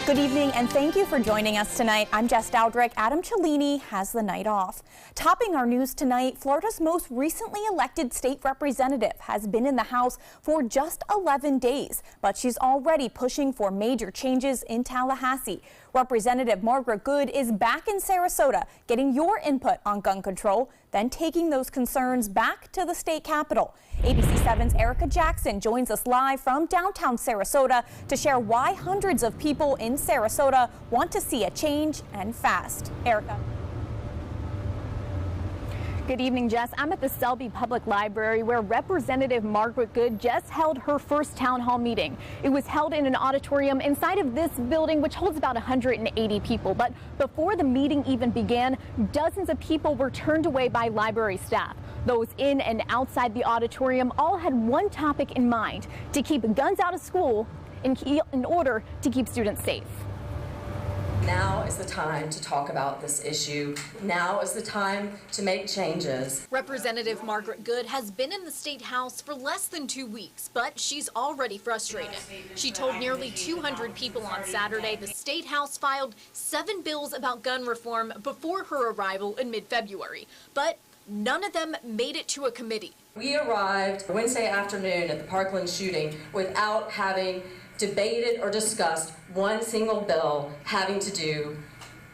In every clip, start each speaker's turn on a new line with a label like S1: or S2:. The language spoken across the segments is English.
S1: Good evening and thank you for joining us tonight. I'm Jess Dowdrick. Adam Cellini has the night off. Topping our news tonight, Florida's most recently elected state representative has been in the House for just 11 days, but she's already pushing for major changes in Tallahassee. Representative Margaret Good is back in Sarasota, getting your input on gun control, then taking those concerns back to the state capitol. ABC 7's Erica Jackson joins us live from downtown Sarasota to share why hundreds of people in Sarasota want to see a change and fast. Erica. Good evening, Jess. I'm at the Selby Public Library where Representative Margaret Good just held her first town hall meeting. It was held in an auditorium inside of this building, which holds about 180 people. But before the meeting even began, dozens of people were turned away by library staff. Those in and outside the auditorium all had one topic in mind: to keep guns out of school in order to keep students safe.
S2: Now is the time to talk about this issue. Now is the time to make changes.
S3: Representative Margaret Good has been in the State House for less than 2 weeks, but she's already frustrated. She told nearly 200 people on Saturday the State House filed 7 bills about gun reform before her arrival in mid-February, but none of them made it to a committee.
S2: We arrived Wednesday afternoon at the Parkland shooting without having debated or discussed one single bill having to do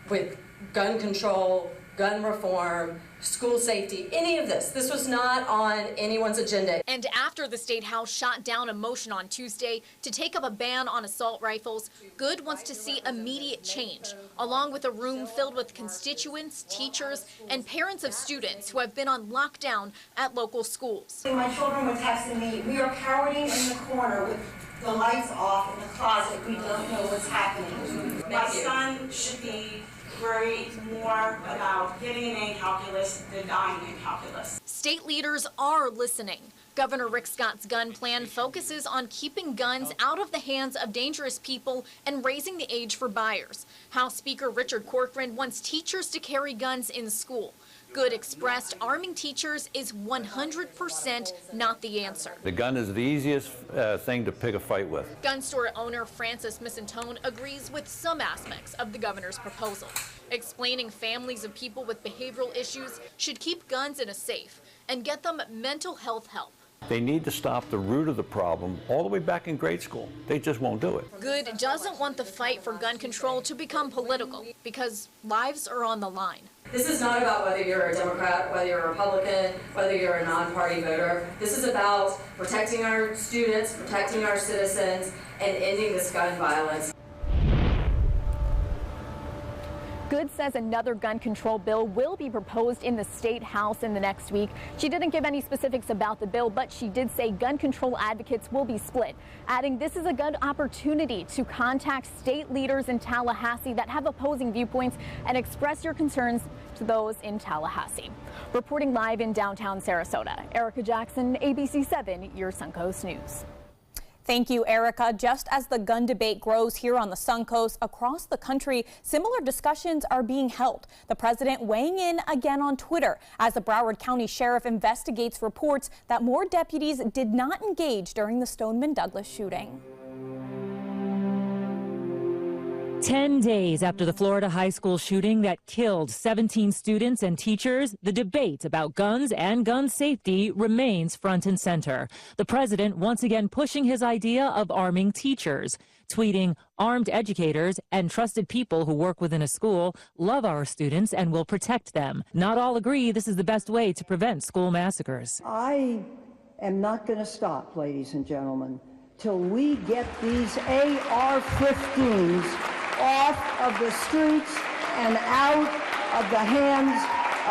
S2: with gun control, gun reform, school safety, any of this. This was not on anyone's agenda.
S3: And after the State House shot down a motion on Tuesday to take up a ban on assault rifles, Good wants to see immediate change, along with a room filled with constituents, teachers, and parents of students who have been on lockdown at local schools.
S4: My children were texting me, we are cowering in the corner with the lights off in the closet. We don't know what's happening.
S5: My son should be worried more about getting an A in calculus than dying in calculus.
S3: State leaders are listening. Governor Rick Scott's gun plan focuses on keeping guns out of the hands of dangerous people and raising the age for buyers. House Speaker Richard Corcoran wants teachers to carry guns in school. Good expressed arming teachers is 100% not the answer.
S6: The gun is the easiest thing to pick a fight with.
S3: Gun store owner Francis Missantone agrees with some aspects of the governor's proposal, explaining families of people with behavioral issues should keep guns in a safe and get them mental health help.
S6: They need to stop the root of the problem all the way back in grade school. They just won't do it.
S3: Good doesn't want the fight for gun control to become political because lives are on the line.
S2: This is not about whether you're a Democrat, whether you're a Republican, whether you're a non-party voter. This is about protecting our students, protecting our citizens, and ending this gun violence.
S1: Good says another gun control bill will be proposed in the State House in the next week. She didn't give any specifics about the bill, but she did say gun control advocates will be split, adding this is a good opportunity to contact state leaders in Tallahassee that have opposing viewpoints and express your concerns to those in Tallahassee. Reporting live in downtown Sarasota, Erica Jackson, ABC 7, your Suncoast News. Thank you, Erica. Just as the gun debate grows here on the Suncoast, across the country, similar discussions are being held. The president weighing in again on Twitter as the Broward County Sheriff investigates reports that more deputies did not engage during the Stoneman Douglas shooting.
S7: 10 days after the Florida high school shooting that killed 17 students and teachers, the debate about guns and gun safety remains front and center. The president once again pushing his idea of arming teachers, tweeting, "Armed educators and trusted people who work within a school love our students and will protect them. Not all agree this is the best way to prevent school massacres."
S8: I am not going to stop, ladies and gentlemen, till we get these AR-15s off of the streets and out of the hands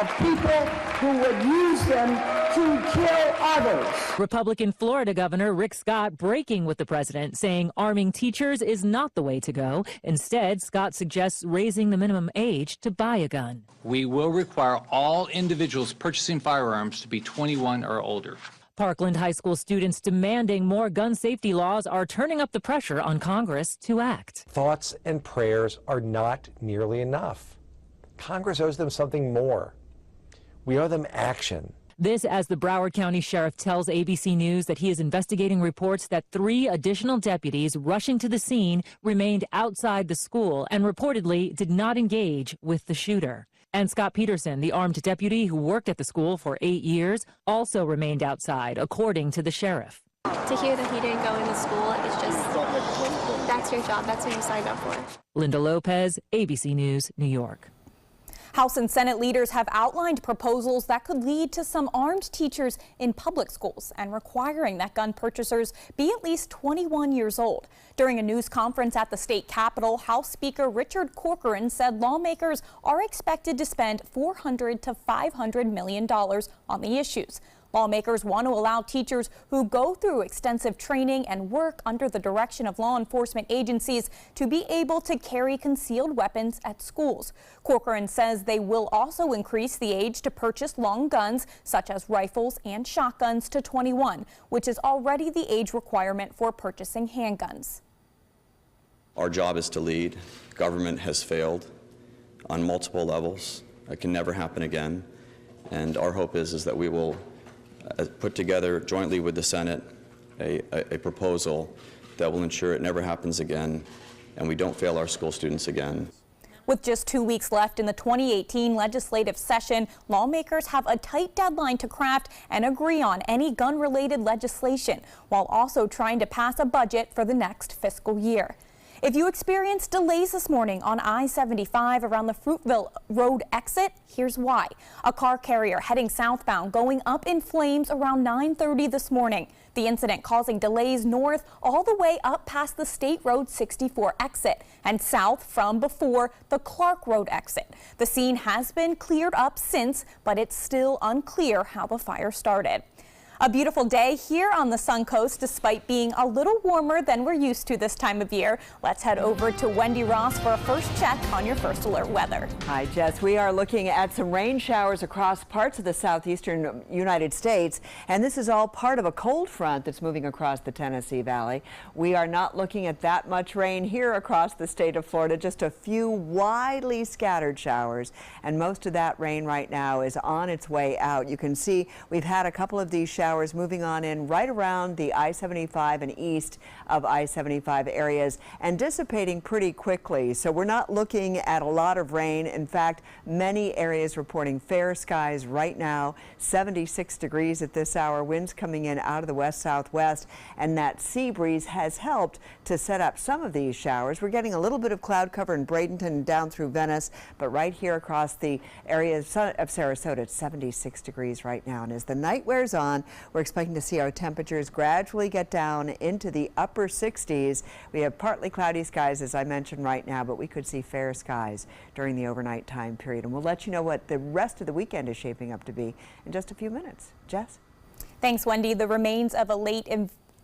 S8: of people who would use them to kill others.
S7: Republican Florida Governor Rick Scott breaking with the president, saying arming teachers is not the way to go. Instead, Scott suggests raising the minimum age to buy a gun.
S9: We will require all individuals purchasing firearms to be 21 or older.
S7: Parkland High School students demanding more gun safety laws are turning up the pressure on Congress to act.
S10: Thoughts and prayers are not nearly enough. Congress owes them something more. We owe them action.
S7: This as the Broward County Sheriff tells ABC News that he is investigating reports that 3 additional deputies rushing to the scene remained outside the school and reportedly did not engage with the shooter. And Scott Peterson, the armed deputy who worked at the school for 8 years, also remained outside, according to the sheriff.
S11: To hear that he didn't go into school, it's just, that's your job. That's what you signed up for.
S7: Linda Lopez, ABC News, New York.
S12: House and Senate leaders have outlined proposals that could lead to some armed teachers in public schools and requiring that gun purchasers be at least 21 years old. During a news conference at the state capitol, House Speaker Richard Corcoran said lawmakers are expected to spend $400 to $500 million on the issues. Lawmakers want to allow teachers who go through extensive training and work under the direction of law enforcement agencies to be able to carry concealed weapons at schools. Corcoran says they will also increase the age to purchase long guns, such as rifles and shotguns, to 21, which is already the age requirement for purchasing handguns.
S13: Our job is to lead. Government has failed on multiple levels. It can never happen again. And our hope is that we will put together jointly with the Senate a proposal that will ensure it never happens again and we don't fail our school students again.
S12: With just 2 weeks left in the 2018 legislative session, lawmakers have a tight deadline to craft and agree on any gun-related legislation, while also trying to pass a budget for the next fiscal year. If you experienced delays this morning on I-75 around the Fruitville Road exit, here's why. A car carrier heading southbound going up in flames around 9:30 this morning. The incident causing delays north all the way up past the State Road 64 exit and south from before the Clark Road exit. The scene has been cleared up since, but it's still unclear how the fire started. A beautiful day here on the Sun Coast, despite being a little warmer than we're used to this time of year. Let's head over to Wendy Ross for a first check on your first alert weather.
S14: Hi, Jess. We are looking at some rain showers across parts of the southeastern United States, and this is all part of a cold front that's moving across the Tennessee Valley. We are not looking at that much rain here across the state of Florida, just a few widely scattered showers, and most of that rain right now is on its way out. You can see we've had a couple of these showers moving on in right around the I-75 and east of I-75 areas and dissipating pretty quickly. So we're not looking at a lot of rain. In fact, many areas reporting fair skies right now, 76 degrees at this hour, winds coming in out of the west-southwest, and that sea breeze has helped to set up some of these showers. We're getting a little bit of cloud cover in Bradenton and down through Venice, but right here across the area of Sarasota, it's 76 degrees right now. And as the night wears on, we're expecting to see our temperatures gradually get down into the upper 60s. We have partly cloudy skies, as I mentioned right now, but we could see fair skies during the overnight time period. And we'll let you know what the rest of the weekend is shaping up to be in just a few minutes. Jess?
S12: Thanks, Wendy. The remains of a late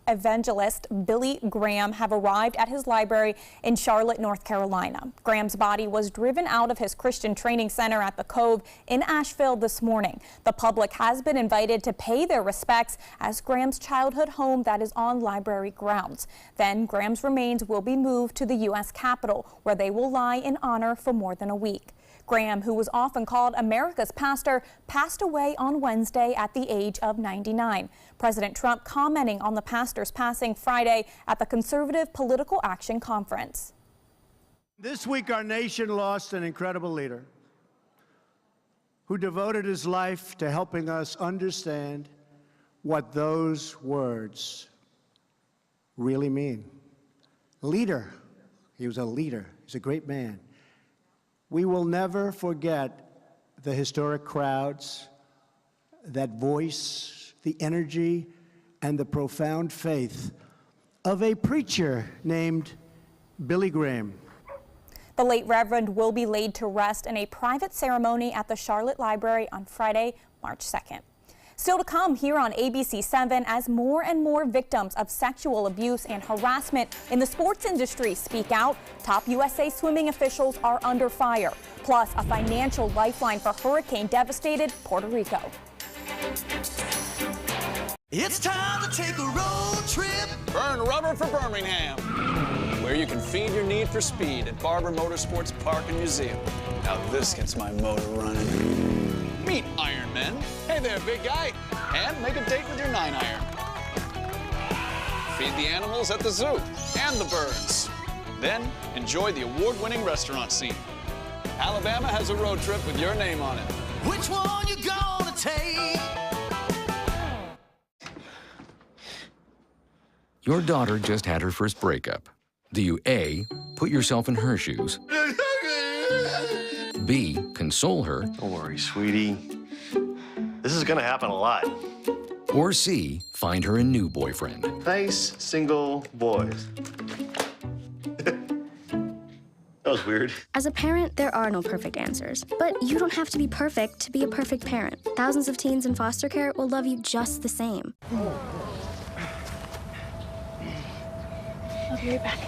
S12: evangelist Billy Graham have arrived at his library in Charlotte, North Carolina. Graham's body was driven out of his Christian training center at the Cove in Asheville this morning. The public has been invited to pay their respects at Graham's childhood home that is on library grounds. Then Graham's remains will be moved to the U.S. Capitol, where they will lie in honor for more than a week. Graham, who was often called America's pastor, passed away on Wednesday at the age of 99. President Trump commenting on the pastor's passing Friday at the Conservative Political Action Conference.
S15: This week, our nation lost an incredible leader who devoted his life to helping us understand what those words really mean. Leader. He was a leader. He's a great man. We will never forget the historic crowds, that voice, the energy, and the profound faith of a preacher named Billy Graham.
S12: The late Reverend will be laid to rest in a private ceremony at the Charlotte Library on Friday, March 2nd. Still to come here on ABC7 as more and more victims of sexual abuse and harassment in the sports industry speak out, top USA swimming officials are under fire. Plus, a financial lifeline for hurricane-devastated Puerto Rico.
S16: It's time to take a road trip.
S17: Burn rubber for Birmingham, where you can feed your need for speed at Barber Motorsports Park and Museum. Now this gets my motor running. Meet Iron men. Hey there, big guy. And make a date with your 9-iron. Feed the animals at the zoo and the birds. Then enjoy the award-winning restaurant scene. Alabama has a road trip with your name on it.
S16: Which one you gonna take?
S18: Your daughter just had her first breakup. Do you A, put yourself in her shoes? B, console her?
S19: Don't worry, sweetie. This is gonna happen a lot.
S18: Or C, find her a new boyfriend?
S19: Nice, single boys. That was weird.
S20: As a parent, there are no perfect answers. But you don't have to be perfect to be a perfect parent. Thousands of teens in foster care will love you just the same.
S11: I'll be right back.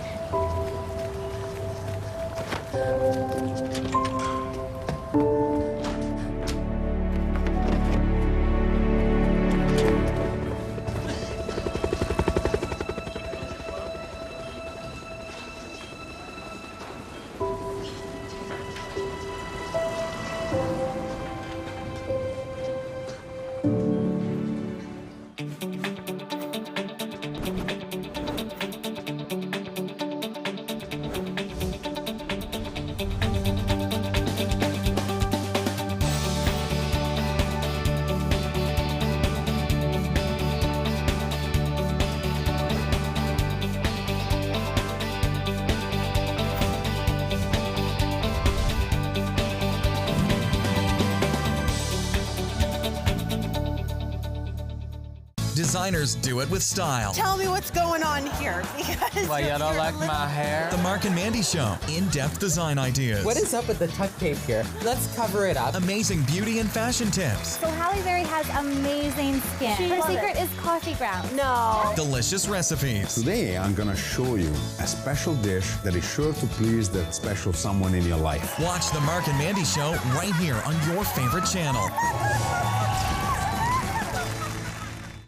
S21: Designers do it with style.
S22: Tell me what's going on here, because
S23: why you don't like my hair?
S21: The Mark and Mandy Show. In-depth design ideas.
S23: What is up with the tuck tape here? Let's cover it up.
S21: Amazing beauty and fashion tips.
S24: So Halle Berry has amazing skin. Her secret is coffee grounds.
S22: No.
S21: Delicious recipes.
S25: Today, I'm gonna show you a special dish that is sure to please that special someone in your life.
S21: Watch The Mark and Mandy Show right here on your favorite channel.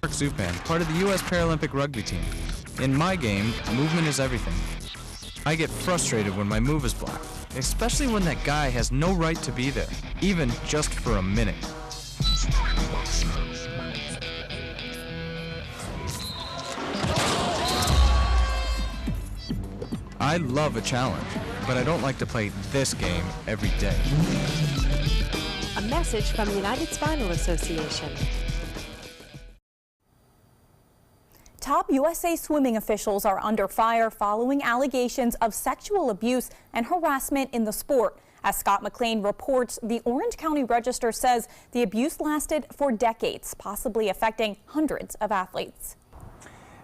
S26: Zupan, part of the U.S. Paralympic rugby team. In my game, movement is everything. I get frustrated when my move is blocked, especially when that guy has no right to be there, even just for a minute. I love a challenge, but I don't like to play this game every day.
S27: A message from the United Spinal Association.
S12: Top USA Swimming officials are under fire following allegations of sexual abuse and harassment in the sport. As Scott McLean reports, the Orange County Register says the abuse lasted for decades, possibly affecting hundreds of athletes.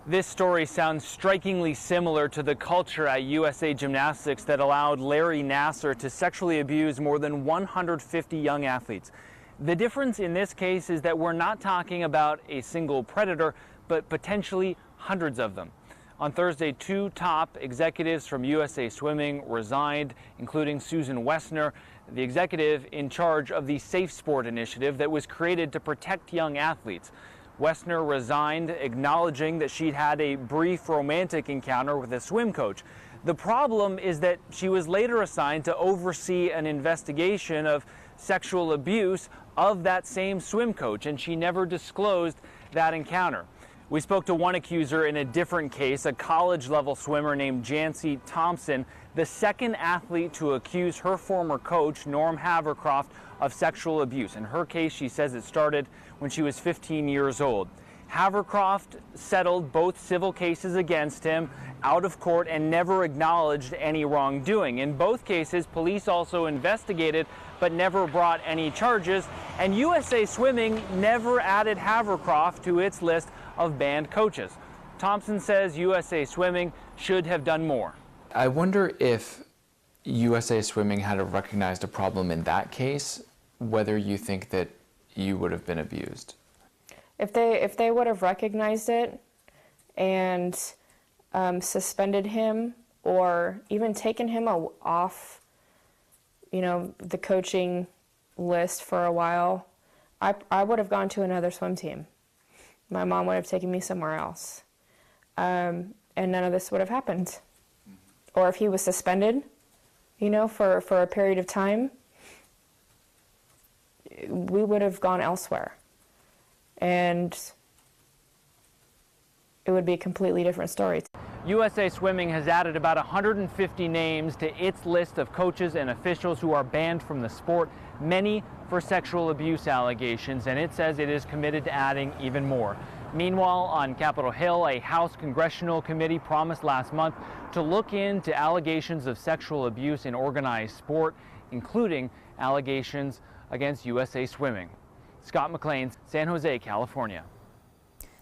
S28: This story sounds strikingly similar to the culture at USA Gymnastics that allowed Larry Nassar to sexually abuse more than 150 young athletes. The difference in this case is that we're not talking about a single predator, but potentially hundreds of them. On Thursday, 2 top executives from USA Swimming resigned, including Susan Wessner, the executive in charge of the Safe Sport initiative that was created to protect young athletes. Wessner resigned, acknowledging that she'd had a brief romantic encounter with a swim coach. The problem is that she was later assigned to oversee an investigation of sexual abuse of that same swim coach, and she never disclosed that encounter. We spoke to one accuser in a different case, a college-level swimmer named Jancy Thompson, the second athlete to accuse her former coach, Norm Havercroft, of sexual abuse. In her case, she says it started when she was 15 years old. Havercroft settled both civil cases against him out of court and never acknowledged any wrongdoing. In both cases, police also investigated but never brought any charges, and USA Swimming never added Havercroft to its list of banned coaches. Thompson says USA Swimming should have done more.
S29: I wonder if USA Swimming had recognized a problem in that case, whether you think that you would have been abused.
S30: If they would have recognized it and suspended him or even taken him off, the coaching list for a while, I would have gone to another swim team. My mom would have taken me somewhere else, and none of this would have happened. Or if he was suspended, for a period of time, we would have gone elsewhere. And it would be a completely different story.
S28: USA Swimming has added about 150 names to its list of coaches and officials who are banned from the sport, many for sexual abuse allegations, and it says it is committed to adding even more. Meanwhile, on Capitol Hill, a House Congressional Committee promised last month to look into allegations of sexual abuse in organized sport, including allegations against USA Swimming. Scott McLean, San Jose, California.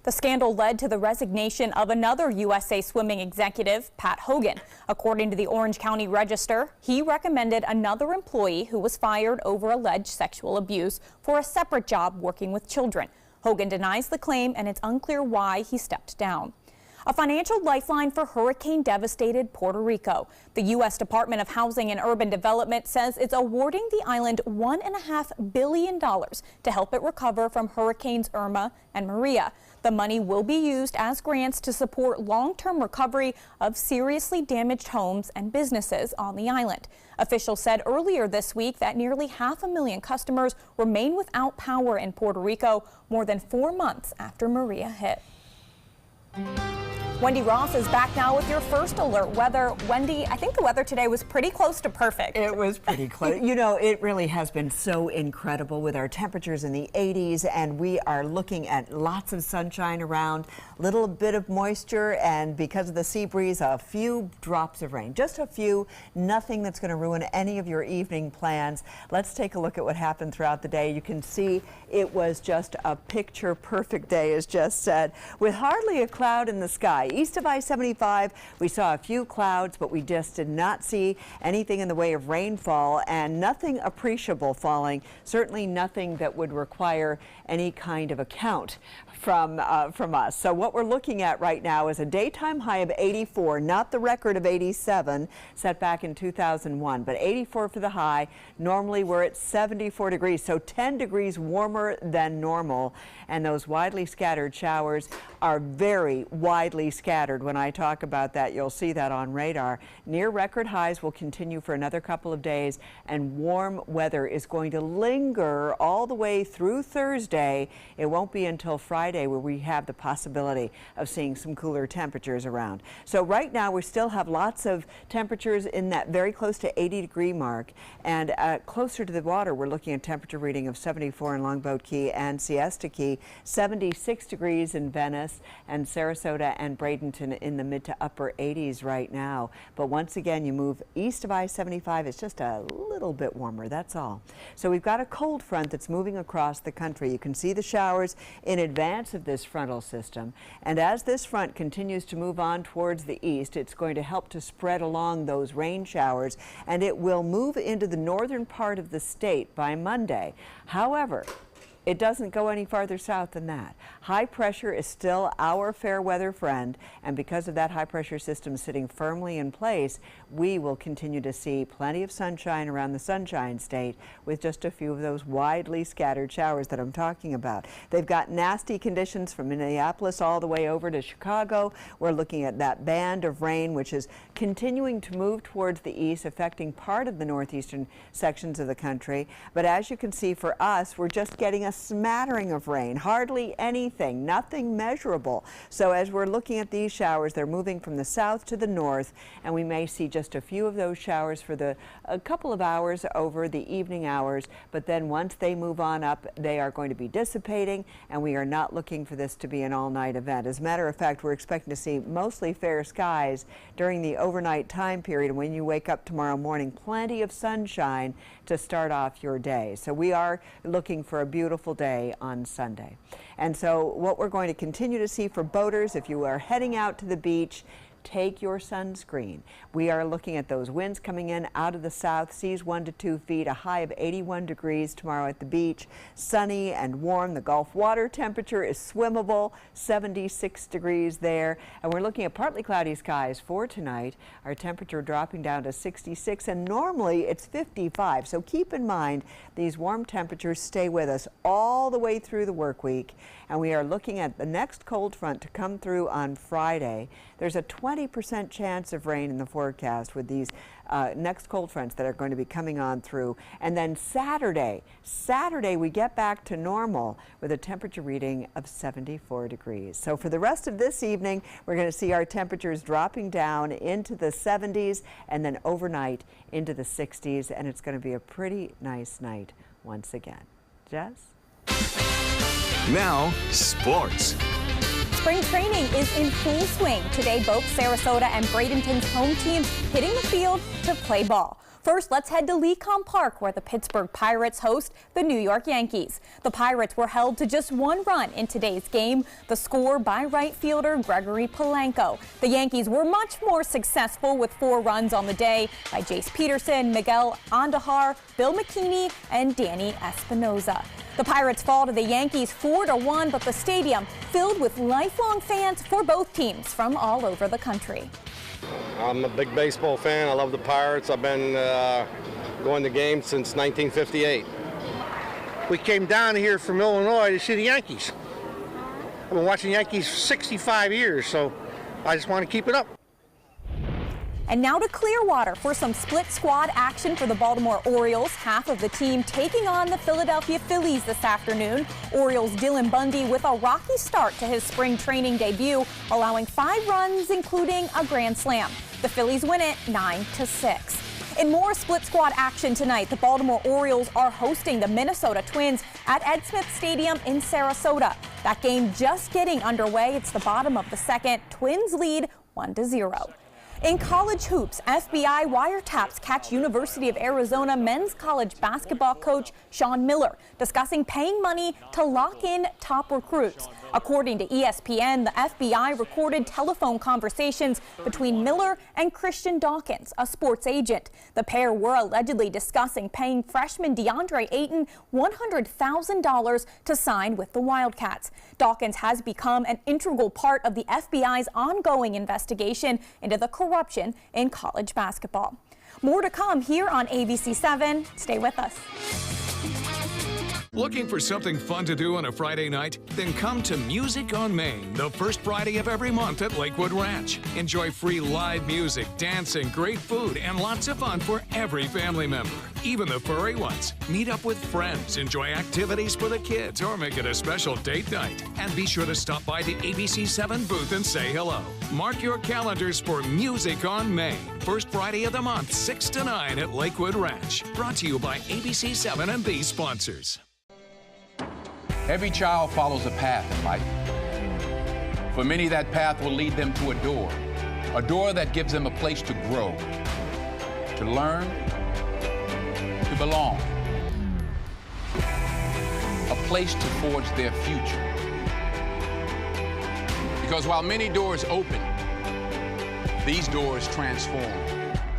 S12: The scandal led to the resignation of another USA Swimming executive, Pat Hogan. According to the Orange County Register, he recommended another employee who was fired over alleged sexual abuse for a separate job working with children. Hogan denies the claim, and it's unclear why he stepped down. A financial lifeline for hurricane-devastated Puerto Rico. The U.S. Department of Housing and Urban Development says it's awarding the island $1.5 billion to help it recover from Hurricanes Irma and Maria. The money will be used as grants to support long-term recovery of seriously damaged homes and businesses on the island. Officials said earlier this week that nearly 500,000 customers remain without power in Puerto Rico more than 4 months after Maria hit. Wendy Ross is back now with your first alert weather. Wendy, I think the weather today was pretty close to perfect.
S14: It was pretty close. You know, it really has been so incredible with our temperatures in the 80s, and we are looking at lots of sunshine around, little bit of moisture, and because of the sea breeze, a few drops of rain. Just a few, nothing that's going to ruin any of your evening plans. Let's take a look at what happened throughout the day. You can see it was just a picture perfect day, as just said, with hardly a cloud in the sky. East of I-75, we saw a few clouds, but we just did not see anything in the way of rainfall and nothing appreciable falling, certainly nothing that would require any kind of account from us. So what we're looking at right now is a daytime high of 84, not the record of 87 set back in 2001, but 84 for the high. Normally we're at 74 degrees, so 10 degrees warmer than normal. And those widely scattered showers are very widely scattered. When I talk about that, you'll see that on radar. Near record highs will continue for another couple of days, and warm weather is going to linger all the way through Thursday. It won't be until Friday where we have the possibility of seeing some cooler temperatures around. So right now we still have lots of temperatures in that very close to 80-degree mark, and closer to the water we're looking at temperature reading of 74 in Longboat Key and Siesta Key, 76 degrees in Venice, and Sarasota and Bradenton in the mid to upper 80s right now. But once again, you move east of I-75, it's just a little bit warmer, that's all. So we've got a cold front that's moving across the country. You can see the showers in advance of this frontal system, and as this front continues to move on towards the east, it's going to help to spread along those rain showers, and it will move into the northern part of the state by Monday. However, it doesn't go any farther south than that. High pressure is still our fair weather friend, and because of that high pressure system sitting firmly in place, we will continue to see plenty of sunshine around the Sunshine State with just a few of those widely scattered showers that I'm talking about. They've got nasty conditions from Minneapolis all the way over to Chicago. We're looking at that band of rain which is continuing to move towards the east, affecting part of the northeastern sections of the country. But as you can see, for us, we're just getting a smattering of rain, hardly anything, nothing measurable. So as we're looking at these showers, they're moving from the south to the north, and we may see just a few of those showers for a couple of hours over the evening hours, but then once they move on up, they are going to be dissipating, and we are not looking for this to be an all-night event. As a matter of fact, we're expecting to see mostly fair skies during the overnight time period, and when you wake up tomorrow morning, plenty of sunshine to start off your day. So we are looking for a beautiful day on Sunday. And so what we're going to continue to see for boaters, if you are heading out to the beach, take your sunscreen. We are looking at those winds coming in out of the south, seas 1 to 2 feet, a high of 81 degrees tomorrow at the beach, sunny and warm. The Gulf water temperature is swimmable, 76 degrees there. And we're looking at partly cloudy skies for tonight. Our temperature dropping down to 66, and normally it's 55. So keep in mind these warm temperatures stay with us all the way through the work week. And we are looking at the next cold front to come through on Friday. There's a 20 20% chance of rain in the forecast with these next cold fronts that are going to be coming on through. And then Saturday we get back to normal with a temperature reading of 74 degrees. So for the rest of this evening, we're going to see our temperatures dropping down into the 70s and then overnight into the 60s. And it's going to be a pretty nice night once again. Jess?
S1: Now, sports.
S12: Spring training is in full swing. Today, both Sarasota and Bradenton's home teams hitting the field to play ball. First, let's head to Lecom Park, where the Pittsburgh Pirates host the New York Yankees. The Pirates were held to just 1 run in today's game, the score by right fielder Gregory Polanco. The Yankees were much more successful with 4 runs on the day by Jace Peterson, Miguel Andujar, Bill McKinney, and Danny Espinoza. The Pirates fall to the Yankees 4-1, but the stadium filled with lifelong fans for both teams from all over the country.
S2: I'm a big baseball fan. I love the Pirates. I've been going to games since 1958.
S3: We came down here from Illinois to see the Yankees. I've been watching Yankees for 65 years, so I just want to keep it up.
S12: And now to Clearwater for some split squad action for the Baltimore Orioles. Half of the team taking on the Philadelphia Phillies this afternoon. Orioles' Dylan Bundy with a rocky start to his spring training debut, allowing 5 runs, including a grand slam. The Phillies win it 9-6. In more split squad action tonight, the Baltimore Orioles are hosting the Minnesota Twins at Ed Smith Stadium in Sarasota. That game just getting underway. It's the bottom of the second. Twins lead 1-0. In college hoops, FBI wiretaps catch University of Arizona men's college basketball coach Sean Miller discussing paying money to lock in top recruits. According to ESPN, the FBI recorded telephone conversations between Miller and Christian Dawkins, a sports agent. The pair were allegedly discussing paying freshman DeAndre Ayton $100,000 to sign with the Wildcats. Dawkins has become an integral part of the FBI's ongoing investigation into the corruption in college basketball. More to come here on ABC 7. Stay with us.
S1: Looking for something fun to do on a Friday night? Then come to Music on Main, the first Friday of every month at Lakewood Ranch. Enjoy free live music, dancing, great food, and lots of fun for every family member, even the furry ones. Meet up with friends, enjoy activities for the kids, or make it a special date night. And be sure to stop by the ABC 7 booth and say hello. Mark your calendars for Music on Main, first Friday of the month, 6 to 9 at Lakewood Ranch. Brought to you by ABC 7 and these sponsors.
S4: Every child follows a path in life. For many, that path will lead them to a door that gives them a place to grow, to learn, to belong, a place to forge their future. Because while many doors open, these doors transform.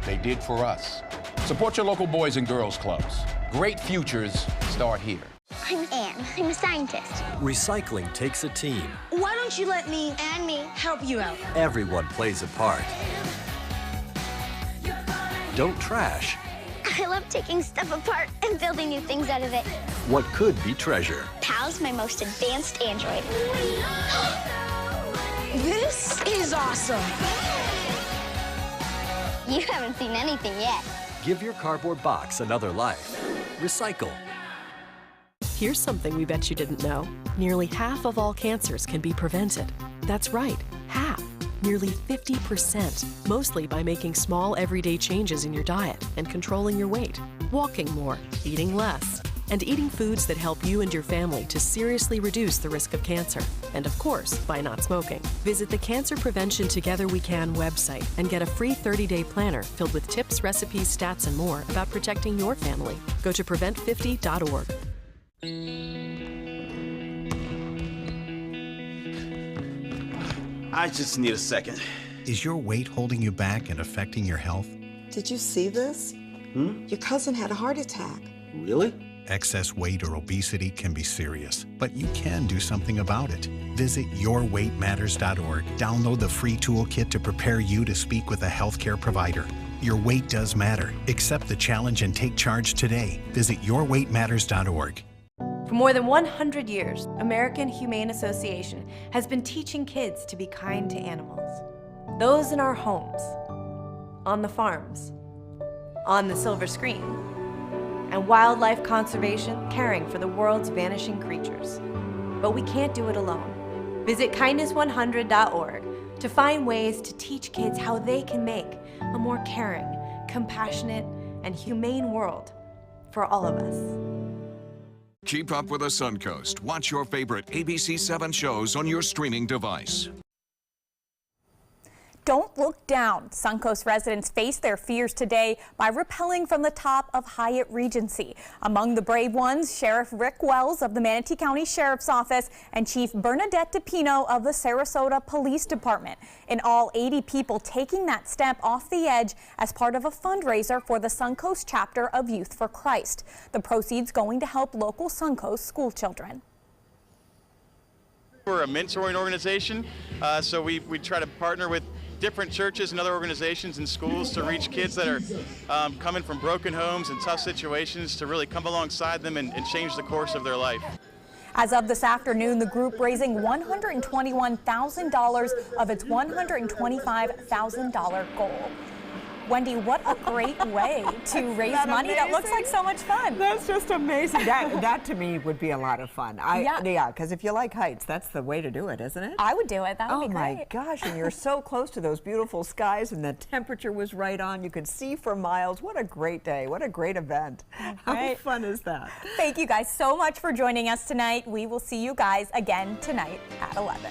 S4: They did for us. Support your local Boys and Girls Clubs. Great futures start here.
S5: I'm Anne. I'm a scientist.
S6: Recycling takes a team.
S5: Why don't you let me and me help you out?
S6: Everyone plays a part. Don't trash
S5: I love taking stuff apart and building new things out of it.
S6: what could be treasure.
S5: Pal's my most advanced android. This is awesome. You haven't seen anything yet.
S6: Give your cardboard box another life. Recycle.
S27: Here's something we bet you didn't know. Nearly half of all cancers can be prevented. That's right, half. Nearly 50%, mostly by making small everyday changes in your diet and controlling your weight, walking more, eating less, and eating foods that help you and your family to seriously reduce the risk of cancer. And of course, by not smoking. Visit the Cancer Prevention Together We Can website and get a free 30-day planner filled with tips, recipes, stats, and more about protecting your family. Go to prevent50.org.
S7: I just need a second.
S8: Is your weight holding you back and affecting your health?
S9: Did you see this? Your cousin had a heart attack.
S7: Really?
S8: Excess weight or obesity can be serious, but you can do something about it. Visit yourweightmatters.org. Download the free toolkit to prepare you to speak with a healthcare provider. Your weight does matter. Accept the challenge and take charge today. Visit yourweightmatters.org.
S10: For more than 100 years, American Humane Association has been teaching kids to be kind to animals. those in our homes, on the farms, on the silver screen, and wildlife conservation caring for the world's vanishing creatures. But we can't do it alone. Visit kindness100.org to find ways to teach kids how they can make a more caring, compassionate, and humane world for all of us.
S1: Keep up with the Suncoast. Watch your favorite ABC7 shows on your streaming device.
S12: Don't look down. Suncoast residents face their fears today by rappelling from the top of Hyatt Regency. Among the brave ones, Sheriff Rick Wells of the Manatee County Sheriff's Office and Chief Bernadette DePino of the Sarasota Police Department. In all, 80 people taking that step off the edge as part of a fundraiser for the Suncoast chapter of Youth for Christ. The proceeds going to help local Suncoast school children.
S7: We're a mentoring organization, so we try to partner with different churches and other organizations and schools to reach kids that are coming from broken homes and tough situations, to really come alongside them and change the course of their life.
S12: As of this afternoon, the group raising $121,000 of its $125,000 goal. Wendy, what a great way to raise money. That looks like so much fun.
S14: That's just amazing. That to me would be a lot of fun. Yeah, because if you like heights, that's the way to do it, isn't it?
S12: I would do it. That would be great.
S14: Oh my gosh, and you're so close to those beautiful skies, and the temperature was right on. You could see for miles. What a great day. What a great event. How fun is that?
S12: Thank you guys so much for joining us tonight. We will see you guys again tonight at 11.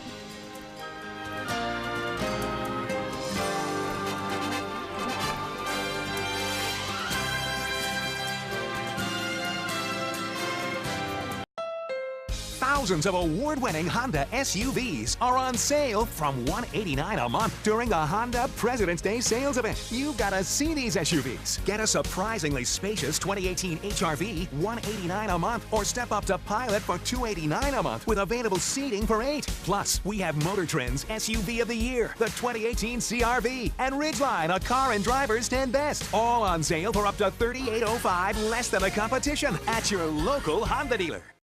S11: Thousands of award-winning Honda SUVs are on sale from $189 a month during the Honda President's Day sales event. You've got to see these SUVs. Get a surprisingly spacious 2018 HR-V, $189 a month, or step up to Pilot for $289 a month with available seating for 8. Plus, we have Motor Trend's SUV of the Year, the 2018 CR-V, and Ridgeline, a Car and Driver's 10 Best. All on sale for up to $3,805 less than the competition at your local Honda dealer.